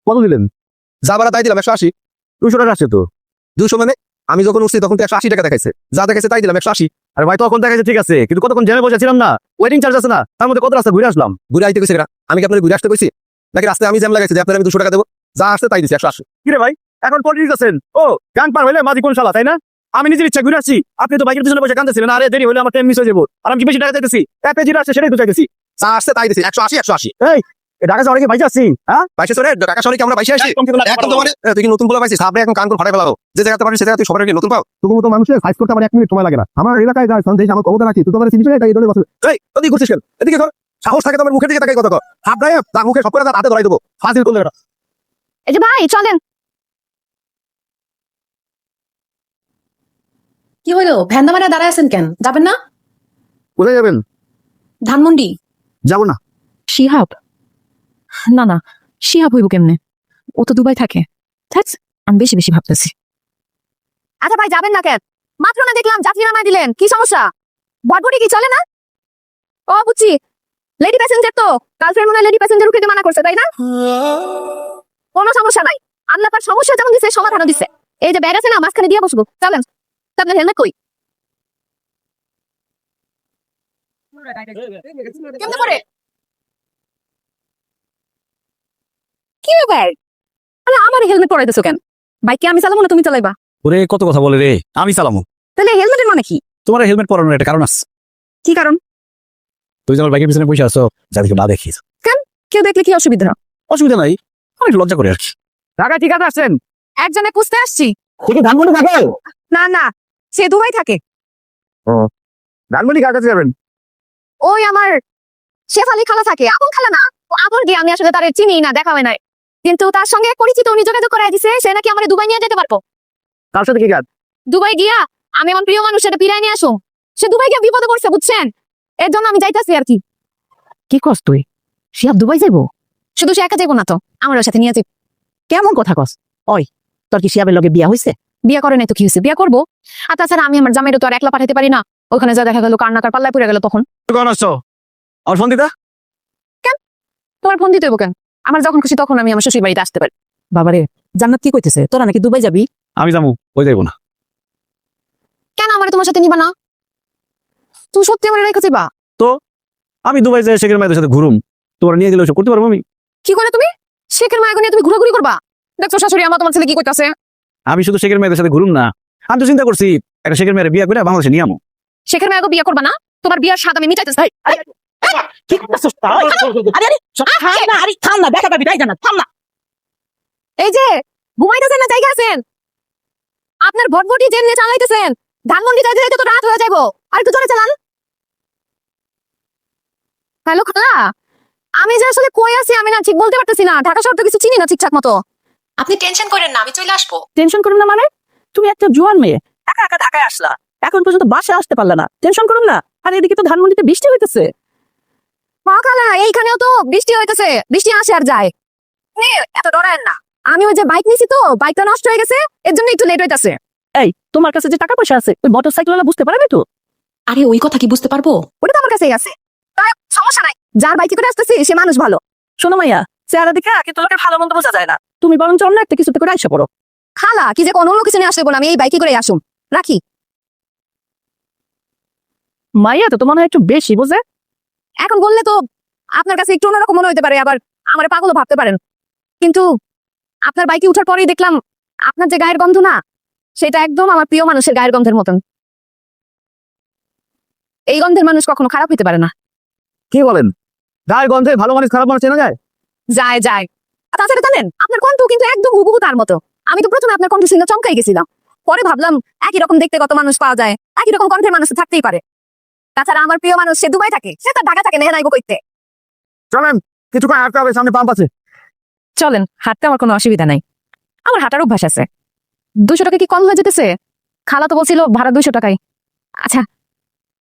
কত দিলেন? যা ভাড়া তাই দিলাম 180। 200 টাকা আসছে তো। 200 মানে আমি যখন উঠছি তখন তো 180 টাকা দেখাইছে, যা দেখাইছে তাই দিলাম 180। আরে ভাই তখন দেখাচ্ছে ঠিক আছে, কিন্তু কতক্ষণ জ্যামে বসেছিলাম না, ওয়েটিং চার্জ আছে না, তার মধ্যে কত রাস্তা ঘুরে আসলাম। ঘুরে আইতে কইছে কেনা? আমি কি আপনার ঘুরে আসতে কইছি? নাকি রাস্তায় আমি জ্যাম লাগাইছি যে আপনার আমি 200 টাকা দেবো? যা আসছে তাই দিছি 180। কিরে ভাই, এখন পলিটিক্স আছেন? ও গান পার হইলে মাঝি কোন শালা, তাই না? আমি নিজের ইচ্ছা ঘুরে আসছি, আপনি তো বাইকের পিছনে বসে কাঁদতেছিলেন, আরে দেরি হইলে আমার টাইম মিস হয়ে যাবো, আর আমি কি বেশি টাকা চাইতেছি? এক যেটা আসছে সেটাই তো চাইতেছি। যা আসছে তাই দিছি 180 180। এই ঢাকা শহরে কি বাইকে আসছি? হ্যাঁ বাইশে চলে ঢাকা শহরে কি আমরা বাইশে আসি? একদম একদম তোমার তুই কি নতুন বলে পাইছিস? সামনে এখন কান করে ফাটাই ফেলাও। যে জায়গাতে পারিস সে জায়গায় তুই সবার কি নতুন পাও? তুমি তো মানুষের সাইজ করতে আমার 1 মিনিট সময় লাগে না। আমার এলাকায় যা সন্দেশ আমার ক্ষমতা রাখি, তুই তো আমার চিনিস না, এটা এই ধরনের বছর। এই তুই করছিস কেন? এদিকে ধর, সাহস থাকে তোমার মুখের দিকে তাকাই কথা কর। হাবড়ায় তার মুখে সব করে হাতে ধরাই দেবো, ফাজিল করলে এটা। এই যে ভাই চলেন। কি হইলো, ভ্যান দামারে দাঁড়ায় আছেন কেন? যাবেন না? কোথায় যাবেন? ধানমন্ডি। যাবো না। শিহাব? না না, শিহাব হইব কেমনে? ও তো দুবাই থাকে। থাক, আমি বেশি বেশি ভাবতেছি। আচ্ছা ভাই যাবেন না কেন? মাত্র না দেখলাম যাত্রী নামায় দিলেন, কি সমস্যা? বটবটি কি চলে না? ও বুঝছি, লেডি প্যাসেঞ্জার তো, গার্লফ্রেন্ড মনে লেডি প্যাসেঞ্জার উঠতে মানা করছে, তাই না? কোনো সমস্যা নাই, আল্লাহ তার সমস্যা যেমন দিচ্ছে সমাধানও দিচ্ছে। এই যে ব্যাগ আছে না, মাঝখানে দিয়ে বসবো, চলেন। আপনার হেলমেট কই? কেমনে করে? কি ব্যাপার? আরে আমার হেলমেট পরাইতেছো কেন? বাইক কি আমি চালাবো না তুমি চালাইবা? ওরে কত কথা বলে রে, আমি চালামু। তাহলে হেলমেটের মানে কি? তোমার হেলমেট পরানোর একটা কারণ আছে। কি কারণ? তুই যে আমার বাইকের পিছনে বসে আছো, যাতে কেউ না দেখিস। কেউ দেখলে কি অসুবিধা? অসুবিধা নাই, আমি একটু লজ্জা করে আর কি। ঢাকা ঠিক আছে আসছেন? একজনে খুঁজতে আসছি। ঠিক ধানমন্ডি থাকে? না না, সে দুবাই থাকে। ধানমন্ডি কার কাছে যাবেন? ওই আমার শেফালি খালা থাকে, আপন খালা না। আপন গিয়ে আমি আসলে তার চিনি না, দেখা হয় নাই, কিন্তু তার সঙ্গে এক পরিচিত উনি যোগাযোগ করে দিছে, সে নাকি আমার দুবাই নিয়ে যেতে পারবো। কার সাথে কি কাজ? দুবাই গিয়া আমি আমার প্রিয় মানুষের ফিরাই নিয়ে আসো। সে দুবাই গিয়ে বিপদে পড়ছে, বুঝছেন? এর জন্য আমি যাইতাছি আর কি। কি কস তুই? শিহাব দুবাই যাইবো? শুধু সে একা যাইবো না তো, আমার ওর সাথে নিয়ে যাইব। কেমন কথা কস? ওই তোর কি শিহাবের লগে বিয়া হইছে? বিয়া করে নাই তো কি হয়েছে, বিয়া করবো। আর তাছাড়া আমি আমার জামাইরও তো আর একলা পাঠাইতে পারি না। ওখানে যা দেখা গেল কান্নাকার পাল্লায় পড়ে গেল, তখন কখন আসছো? আমার ফোন দিতা? তোমার ফোন দিতে হইব কেন? আমার যখন খুশি তখন আমি আমার শ্বশুর বাড়িতে আসতে পারি। বাবারে, জান্নাত কি কইতেছে, তোরা নাকি দুবাই যাবি? আমি যাবো, ওই যাইবো না। কেন আমার তোমার সাথে নিবা না? তুমি সত্যি আমার রেখে যাবা? আমি দুবাই যাই শেখের মেয়েদের সাথে ঘুরুম, তোমার নিয়ে গেলে ওসব করতে পারবো আমি? কি করে তুমি শেখের মায়াকে নিয়ে তুমি ঘোরাঘুরি করবা? দেখছো শাশুড়ি আমার তোমার ছেলে কি কইতাছে। আমি শুধু শেখের মেয়েদের সাথে ঘুরুম না, আমি তো চিন্তা করছি একটা শেখের মেয়ের বিয়ে করে বাংলাদেশে নিয়ে আমো। শেখের মায়াকে বিয়ে করবা না? তোমার বিয়ার স্বাদ আমি মিটাইতেছি। কি করতেছস তাই? আরে আরে থাম না, আরে থাম না, দেখা পাবি তাই জানা, থাম না। এই যে ঘুমাইতেছেন না জায়গা আছেন? আপনার ভটভটি জেনে চালাইতেছেন, ধানমন্ডি যাইতে যাইতে তো রাত হয়ে যাইবো, আর একটু জোরে চালান। হ্যালো খালা, আমি যে আসলে কই আছি আমি না ঠিক বলতে পারতেছি না, ঢাকা শহর তো কিছু চিনি না ঠিকঠাক মতো। আপনি টেনশন করেন না, আমি চলে আসবো। টেনশন করুন না মানে? তুমি একটা জোয়ান মেয়ে, একা একা ঢাকায় আসলা, এখন পর্যন্ত বাসায় আসতে পারলা না, টেনশন করুন না। আর এদিকে তো ধানমন্ডিতে বৃষ্টি হইতেছে। মা খালা, এইখানেও তো বৃষ্টি হইতেছে, বৃষ্টি আসে আর যায়। নে, এত ডরায়েন না। আমি ওই যে বাইক নিছি তো, বাইকটা নষ্ট হয়ে গেছে, এর জন্য একটু লেট হইতাছে। এই তোমার কাছে যে টাকা পয়সা আছে, ওই মোটরসাইকেল বুঝতে পারবে তো? আরে ওই কথা কি বুঝতে পারবো? ওটা তো আমার কাছেই আছে, তাই সমস্যা নাই। যার বাইকে করে আসতেছি সে মানুষ ভালো। শোনো মাইয়া, চেহারা দিকে আগে তোমাকে ভালো মন্দ বোঝা যায় না, তুমি বরঞ্চ অন্য একটা কিছুতে করে আইসা পড়ো। খালা কি যে কোনো অন্য কিছু নিয়ে আসতে বলো, আমি এই বাইকে করে আসুম। রাখি। মাইয়া তো তোমার হয় একটু বেশি বোঝে। এখন বললে তো আপনার কাছে একটু অন্যরকম মনে হইতে পারে, আবার আমার পাগলও ভাবতে পারেন, কিন্তু আপনার বাইকে উঠার পরেই দেখলাম আপনার যে গায়ের গন্ধ না, সেটা একদম আমার প্রিয় মানুষের গায়ের গন্ধের মতন। এই গন্ধের মানুষ কখনো খারাপ হইতে পারে না। কি বলেন? গায়ের গন্ধে ভালো মানুষ খারাপ মানুষ চেনা যায়? যায় যায়। আর তাছাড়া জানেন আপনার কণ্ঠ কিন্তু একদম হুবহু তার মতো। আমি তো প্রথমে আপনার কণ্ঠ শুনে চমকাই গেছিলাম, পরে ভাবলাম একই রকম দেখতে কত মানুষ পাওয়া যায়, একই রকম কণ্ঠের মানুষ তো থাকতেই পারে। তাছাড়া আমার প্রিয় মানুষ সে দুবাই থাকে, সে তার ঢাকা থাকে না, নাইবো কইতে। চলেন, কিছুক্ষণ হাঁটতে হবে, সামনে পাম্প আছে। চলেন, হাঁটতে আমার কোনো অসুবিধা নাই, আমার হাঁটার অভ্যাস আছে। 200 টাকা কি কম হয়ে যেতেছে? খালা তো বলছিল ভাড়া 200 টাকাই। আচ্ছা,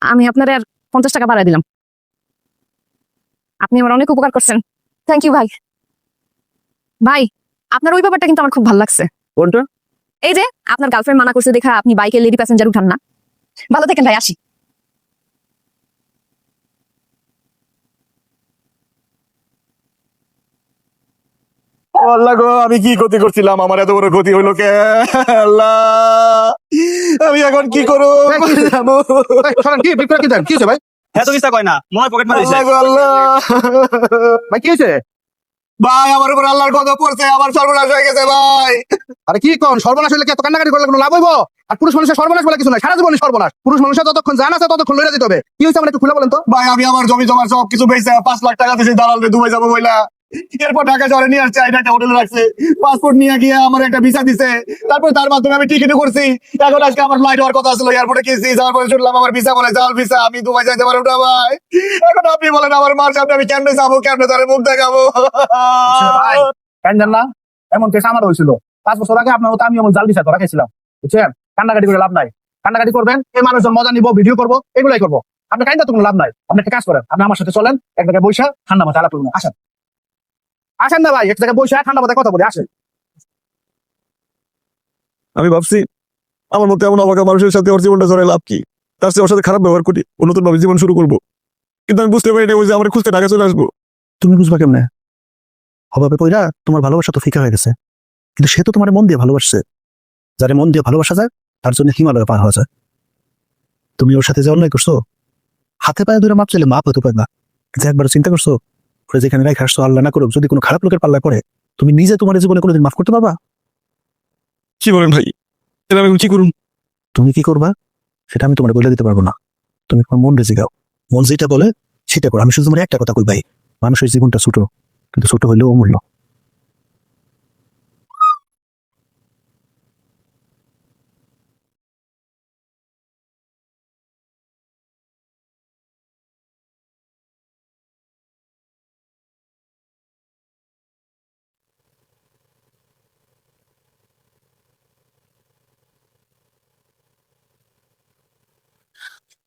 আমি আপনার আর 50 টাকা বাড়াই দিলাম। আপনি আমার অনেক উপকার করছেন, থ্যাংক ইউ ভাই। ভাই, আপনার ওই ব্যাপারটা কিন্তু আমার খুব ভালো লাগছে। কোনটা? এই যে আপনার গার্লফ্রেন্ড মানা করছে দেখা আপনি বাইকে লেডি প্যাসেঞ্জার উঠান না। ভালো থাকেন ভাই, আসি। আল্লাহ গো, আমি কি ক্ষতি করছিলাম? আমার এত বড় ক্ষতি হইলো কে? আল্লাহ, আমি এখন কি করব? কি বিক্রয় কি দেন কি হয়েছে ভাই? এত কিছু কয় না মনে পকেট মারিছে। আল্লাহ গো, আল্লাহ। ভাই কি হয়েছে? ভাই আমার উপর আল্লাহর গজব পড়ছে, আমার সর্বনাশ হয়ে গেছে ভাই। আরে কি কোন সর্বনাশ হইলে কি এত কান্নাকাটি করলে কোনো লাভ হইব? আর পুরুষ মানুষের সর্বনাশ বলে কিছু নাই, সারা জীবনই সর্বনাশ। পুরুষ মানুষের যতক্ষণ জানা আছে ততক্ষণ লইরা দিতে হবে। কি হয়েছে আমার একটু খুলে বলেন তো। ভাই আমি আমার জমি জমা সব কিছু বেচে 5 লাখ টাকা দিয়েছি দালালরে দুবাই যাবো বইলা। এরপর ঢাকা শহরে নিয়ে আসছে, একটা হোটেলে রাখছে, পাসপোর্ট নিয়ে গিয়ে আমার একটা ভিসা দিছে। তারপর তার মাধ্যমে আমি টিকিট করছি। এখন আজকে আমার ফ্লাইট হওয়ার কথা ছিল, এয়ারপোর্টে গেছি, যাওয়ার পরে শুনলাম আমার ভিসা বলে জাল ভিসা, আমি দুবাই যাইতে পারবো না ভাই। এখন আপনি বলেন আমার মার সামনে আমি কেমনে যাবো, কেমনে তার মুখ দেখাবো? ভাই কান্দেন না, এমন কেস আমার হয়েছিল 5 বছর আগে। আপনার মতো আমি এমন জাল বিষয় রাখাইছিলাম, বুঝছেন? কান্নাকাটি করে লাভ নাই। কান্নাকাটি করবেন, এই মানুষজন মজা নিবো, ভিডিও করবো, এগুলাই করবো। আপনি কান্দা তো কোনো লাভ নাই। আপনি একটা কাজ করেন, আপনি আমার সাথে চলেন, এক জায়গায় বৈশা ঠান্ডা মাথায় আলাপ করুন। আসেন আসেন না ভাই, এক জায়গায় বৈশা ঠান্ডা মাথায় কথা বলে আসেন। আমি ভাবছি আমার মতো এমন অবাক মানুষের সাথে ওর জীবনটা জড়াই লাভ কি? তার সাথে ওর সাথে খারাপ ব্যবহার করি, ও নতুন ভাবে জীবন শুরু করবো। কিন্তু আমি বুঝতে পারি না ওই যে আমার খুঁজতে ঢাকা চলে আসবো। তুমি বুঝবা কেমনে? অভাবে পইরা তোমার ভালোবাসা তো ফিকা হয়ে গেছে, কিন্তু সে তো তোমার মন দিয়ে ভালোবাসছে। যারে মন দিয়ে ভালোবাসা যায় তার জন্য হিমালয় পার হওয়া যায়। তুমি ওর সাথে যে অন্যায় করছো, হাতে পায়ে ধরে মাপ চাইলে মাপ হতে পারে না। কিন্তু একবার চিন্তা করছো, ওরে যেখানে রেখে আসছো, আল্লাহ না করুক যদি কোনো খারাপ লোকের পাল্লায় পড়ে, তুমি নিজে তোমার জীবনে কোনোদিন মাফ করতে পারবা? কি বলেন ভাই, তাহলে আমি কি করুন? তুমি কি করবা সেটা আমি তোমার বলে দিতে পারবো না। তুমি তোমার মন রেজে গাও, মন যেটা বলে সেটা করো। আমি শুধু তোমার একটা কথা কই ভাই, মানুষের জীবনটা ছোট, কিন্তু ছোট হইলেও অমূল্য।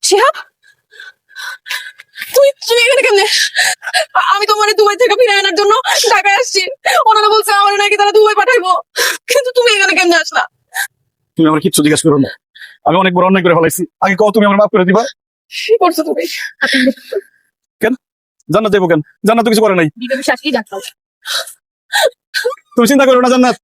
শিহাব, তুই তুই এখানে কেমনে? আমি তো মানে দুবাই থেকে ফিরে আনার জন্য ঢাকায় আসছি। ওনারা বলছে আমার নাকি তারা দুবাই পাঠাইবো, কিন্তু তুমি এখানে কেমনে আসলা? তুমি আমার কিচ্ছু জিজ্ঞাসা করো না, আমি অনেক বড় অন্যায় করে ফেলাইছি। আগে কও তুমি আমার মাফ করে দিবা। কি করছো তুমি? জান্নাত যাইবো কেন? জান্নাত তো কিছু করে নাই। বিবে বিশ্বাস কি ডাক্তার? তুমি চিন্তা করো না, জান্নাত